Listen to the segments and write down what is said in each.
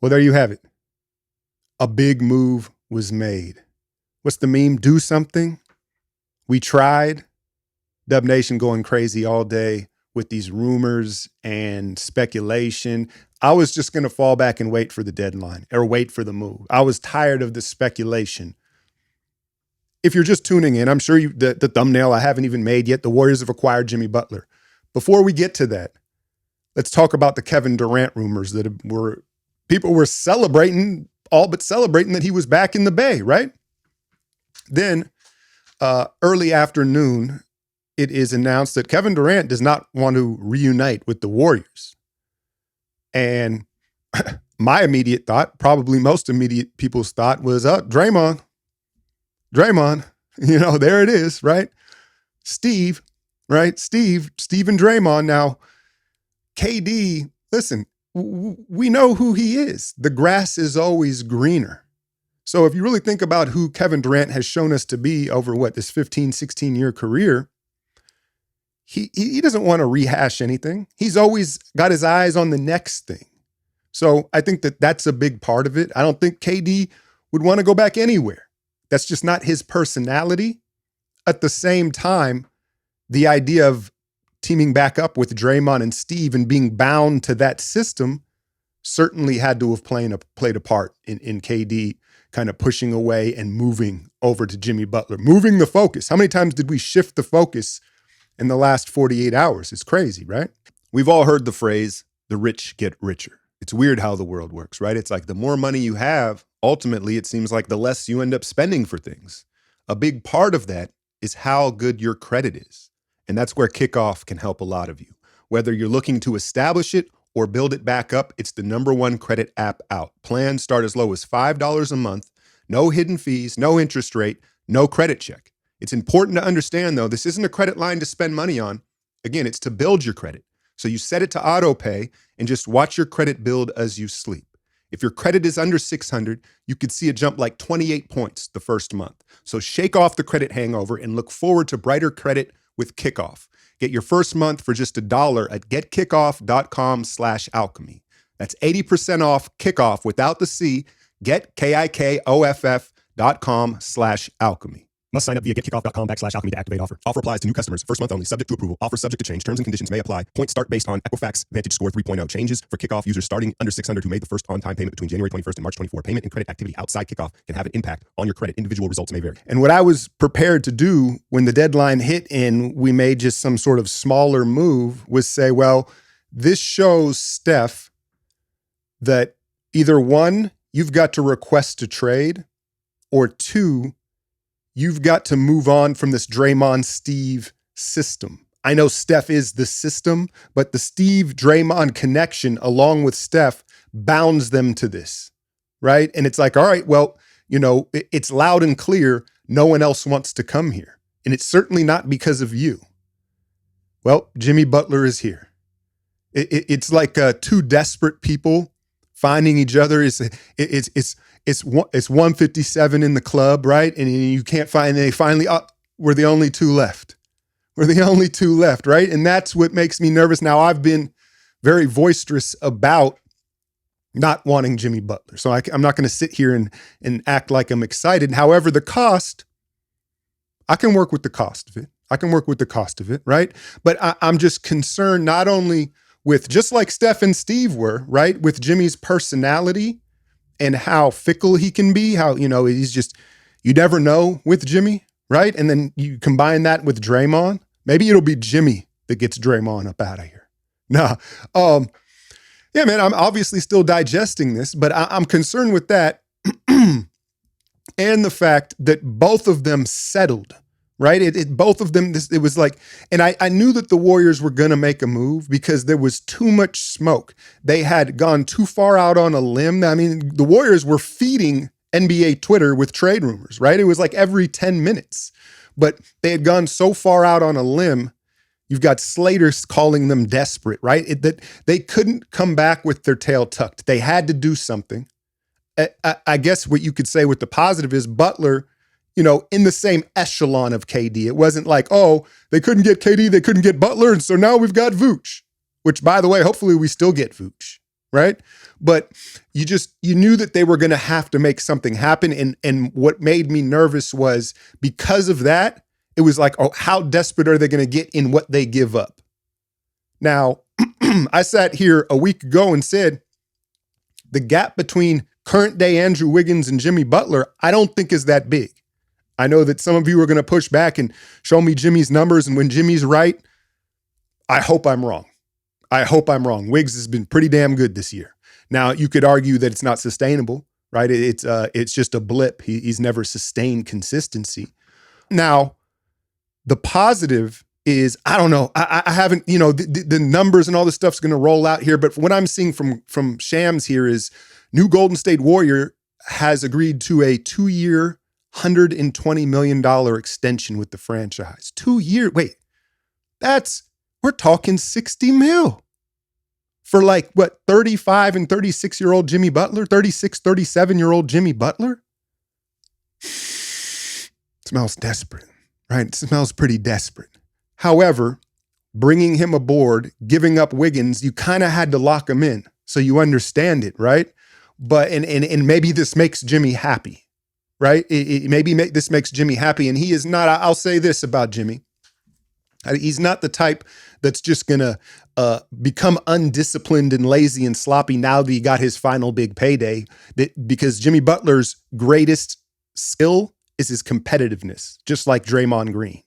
Well, there you have it. A big move was made. What's the meme? Do something. We tried. Dub Nation going crazy all day with these rumors and speculation. I was just going to fall back and wait for the deadline or wait for the move. I was tired of the speculation. If you're just tuning in, I'm sure the thumbnail I haven't even made yet, the Warriors have acquired Jimmy Butler. Before we get to that, let's talk about the Kevin Durant rumors that people were celebrating, all but celebrating that he was back in the Bay, right? Then early afternoon, it is announced that Kevin Durant does not want to reunite with the Warriors. And my immediate thought, probably most immediate people's thought was, Draymond, there it is, right? Steve, right? Steve and Draymond. Now, KD, listen, we know who he is. The grass is always greener. So if you really think about who Kevin Durant has shown us to be over this 15, 16-year career, he doesn't want to rehash anything. He's always got his eyes on the next thing. So I think that's a big part of it. I don't think KD would want to go back anywhere. That's just not his personality. At the same time, the idea of teaming back up with Draymond and Steve and being bound to that system certainly had to have played a part in KD kind of pushing away and moving over to Jimmy Butler, moving the focus. How many times did we shift the focus in the last 48 hours? It's crazy, right? We've all heard the phrase, the rich get richer. It's weird how the world works, right? It's like the more money you have, ultimately, it seems like the less you end up spending for things. A big part of that is how good your credit is. And that's where Kickoff can help a lot of you. Whether you're looking to establish it or build it back up, it's the #1 credit app out. Plans start as low as $5 a month, no hidden fees, no interest rate, no credit check. It's important to understand, though, this isn't a credit line to spend money on. Again, it's to build your credit. So you set it to auto pay and just watch your credit build as you sleep. If your credit is under 600, you could see it jump like 28 points the first month. So shake off the credit hangover and look forward to brighter credit with Kickoff. Get your first month for just $1 at getkickoff.com/alchemy. That's 80% off Kickoff without the C. Get KIKOFF.com/alchemy. Must sign up via getkickoff.com/alchemy to activate offer. Offer applies to new customers. First month only. Subject to approval. Offer subject to change. Terms and conditions may apply. Points start based on Equifax Vantage Score 3.0. Changes for Kickoff users starting under 600 who made the first on-time payment between January 21st and March 24. Payment and credit activity outside Kickoff can have an impact on your credit. Individual results may vary. And what I was prepared to do when the deadline hit and we made just some sort of smaller move was say, well, this shows Steph that either one, you've got to request a trade, or two, you've got to move on from this Draymond-Steve system. I know Steph is the system, but the Steve-Draymond connection along with Steph bounds them to this, right? And it's like, all right, well, it's loud and clear. No one else wants to come here. And it's certainly not because of you. Well, Jimmy Butler is here. It's like two desperate people finding each other. It's 157 in the club, right? And you can't find, they finally, we're the only two left. We're the only two left, right? And that's what makes me nervous. Now, I've been very boisterous about not wanting Jimmy Butler. So I'm not going to sit here and act like I'm excited. However, the cost, I can work with the cost of it. Right? But I'm just concerned not only with, just like Steph and Steve were, right? With Jimmy's personality and how fickle he can be, how, he's just, you never know with Jimmy, right? And then you combine that with Draymond. Maybe it'll be Jimmy that gets Draymond up out of here. Yeah, man, I'm obviously still digesting this, but I'm concerned with that and the fact that both of them settled, right? Both of them, it was like, and I knew that the Warriors were going to make a move because there was too much smoke. They had gone too far out on a limb. I mean, the Warriors were feeding NBA Twitter with trade rumors, right? It was like every 10 minutes, but they had gone so far out on a limb. You've got Slater calling them desperate, right? That they couldn't come back with their tail tucked. They had to do something. I guess what you could say with the positive is Butler, in the same echelon of KD. It wasn't like, oh, they couldn't get KD, they couldn't get Butler, and so now we've got Vooch, which, by the way, hopefully we still get Vooch. right? But you knew that they were going to have to make something happen. And what made me nervous was because of that, it was like, oh, how desperate are they going to get in what they give up? Now, I sat here a week ago and said the gap between current day Andrew Wiggins and Jimmy Butler, I don't think is that big. I know that some of you are going to push back and show me Jimmy's numbers. And when Jimmy's right, I hope I'm wrong. I hope I'm wrong. Wiggs has been pretty damn good this year. Now, you could argue that it's not sustainable, right? It's just a blip. He's never sustained consistency. Now, the positive is, I don't know. I haven't, the numbers and all this stuff's going to roll out here. But what I'm seeing from Shams here is new Golden State Warrior has agreed to a 2-year, $120 million extension with the franchise. 2 year. Wait, we're talking 60 mil for 35 and 36-year-old Jimmy Butler, 36, 37-year-old Jimmy Butler. Smells desperate, right? It smells pretty desperate. However, bringing him aboard, giving up Wiggins, you kind of had to lock him in. So you understand it, right? But, and maybe this makes Jimmy happy, right? This makes Jimmy happy. And he is not, I'll say this about Jimmy. He's not the type that's just going to become undisciplined and lazy and sloppy now that he got his final big payday. Because Jimmy Butler's greatest skill is his competitiveness, just like Draymond Green,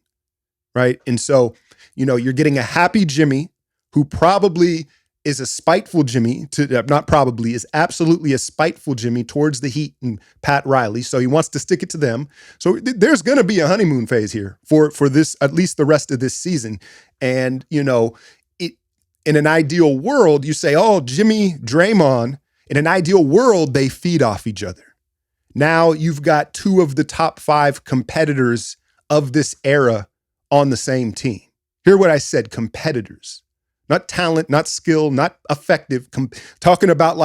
right? And so, you're getting a happy Jimmy who probably is a spiteful Jimmy, is absolutely a spiteful Jimmy towards the Heat and Pat Riley. So he wants to stick it to them. So there's going to be a honeymoon phase here for this, at least the rest of this season. And, in an ideal world, you say, oh, Jimmy, Draymond, in an ideal world, they feed off each other. Now you've got 2 of the top 5 competitors of this era on the same team. Hear what I said, competitors. Not talent, not skill, not effective. Talking about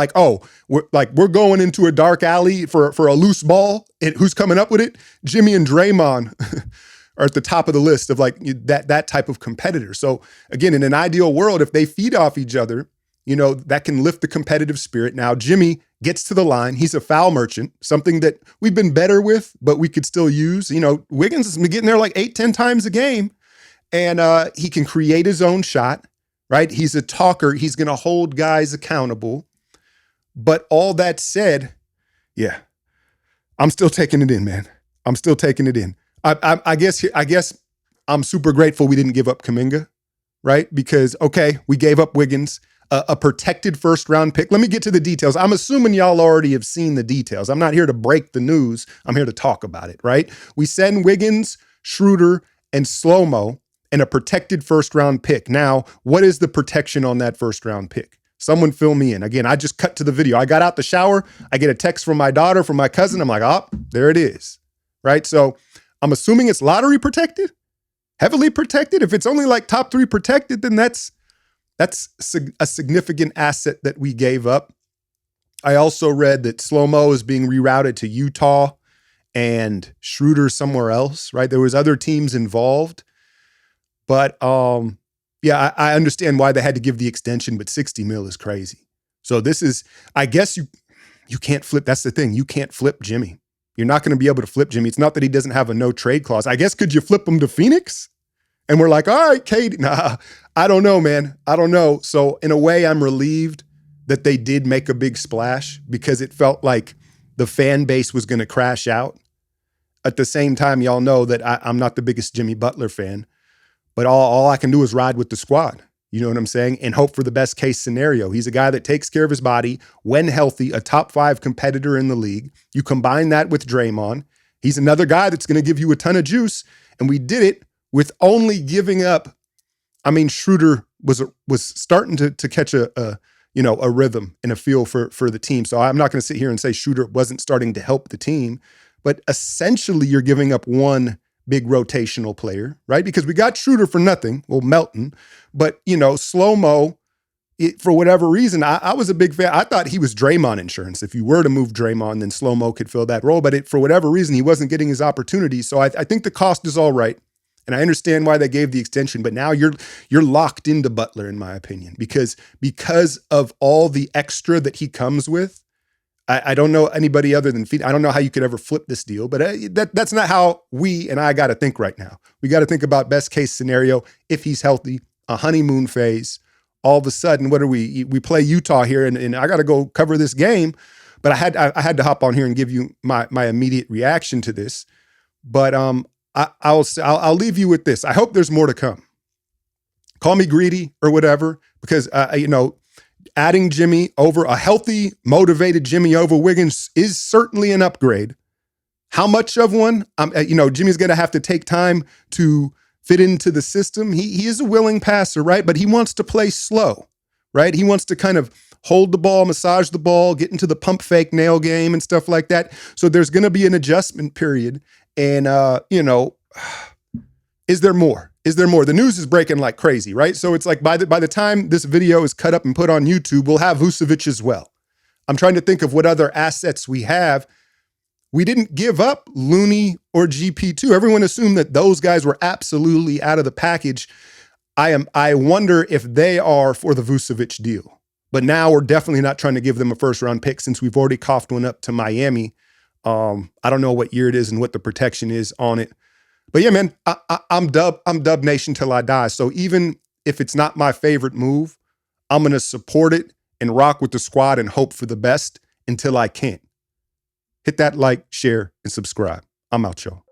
we're going into a dark alley for a loose ball. And who's coming up with it? Jimmy and Draymond are at the top of the list of that type of competitor. So again, in an ideal world, if they feed off each other, that can lift the competitive spirit. Now Jimmy gets to the line. He's a foul merchant, something that we've been better with, but we could still use. Wiggins has been getting there 8-10 times a game, and he can create his own shot. Right? He's a talker. He's going to hold guys accountable. But all that said, yeah, I'm still taking it in, man. I'm still taking it in. I guess I'm super grateful we didn't give up Kuminga, right? Because, okay, we gave up Wiggins, a protected first-round pick. Let me get to the details. I'm assuming y'all already have seen the details. I'm not here to break the news. I'm here to talk about it, right? We send Wiggins, Schroeder, and Slow-Mo, and a protected first-round pick. Now, what is the protection on that first-round pick? Someone fill me in. Again, I just cut to the video. I got out the shower. I get a text from my daughter, from my cousin. I'm like, oh, there it is, right? So I'm assuming it's lottery protected, heavily protected. If it's only top 3 protected, then that's a significant asset that we gave up. I also read that Slow-Mo is being rerouted to Utah and Schroeder somewhere else, right? There was other teams involved. But yeah, I understand why they had to give the extension, but 60 mil is crazy. So this is, I guess you can't flip. That's the thing. You can't flip Jimmy. You're not going to be able to flip Jimmy. It's not that he doesn't have a no trade clause. I guess, could you flip him to Phoenix? And we're like, all right, Katie. Nah, I don't know, man. I don't know. So in a way, I'm relieved that they did make a big splash because it felt like the fan base was going to crash out. At the same time, y'all know that I'm not the biggest Jimmy Butler fan. But all I can do is ride with the squad. You know what I'm saying? And hope for the best case scenario. He's a guy that takes care of his body when healthy, a top 5 competitor in the league. You combine that with Draymond. He's another guy that's going to give you a ton of juice. And we did it with only giving up. I mean, Schroeder was starting to catch a rhythm and a feel for the team. So I'm not going to sit here and say Schroeder wasn't starting to help the team. But essentially, you're giving up one big rotational player, right? Because we got Schroeder for nothing, well, Melton, but Slow-Mo, for whatever reason, I was a big fan. I thought he was Draymond insurance. If you were to move Draymond, then Slow-Mo could fill that role, but for whatever reason, he wasn't getting his opportunity. So I think the cost is all right. And I understand why they gave the extension, but now you're locked into Butler, in my opinion, because of all the extra that he comes with. I don't know anybody other than Feed. I don't know how you could ever flip this deal, but that's not how we and I got to think right now. We got to think about best case scenario. If he's healthy, a honeymoon phase, all of a sudden, what are we play Utah here, and I got to go cover this game. But I had to hop on here and give you my immediate reaction to this. But I'll leave you with this. I hope there's more to come. Call me greedy or whatever, because adding Jimmy over a healthy, motivated Jimmy over Wiggins is certainly an upgrade. How much of one? Jimmy's going to have to take time to fit into the system. He is a willing passer, right? But he wants to play slow, right? He wants to kind of hold the ball, massage the ball, get into the pump fake nail game and stuff like that. So there's going to be an adjustment period. And, is there more? Is there more? The news is breaking like crazy, right? So it's like by the time this video is cut up and put on YouTube, we'll have Vucevic as well. I'm trying to think of what other assets we have. We didn't give up Looney or GP2. Everyone assumed that those guys were absolutely out of the package. I wonder if they are for the Vucevic deal. But now we're definitely not trying to give them a first round pick since we've already coughed one up to Miami. I don't know what year it is and what the protection is on it. But yeah, man, I'm Dub Nation till I die. So even if it's not my favorite move, I'm going to support it and rock with the squad and hope for the best until I can't. Hit that like, share, and subscribe. I'm out, y'all.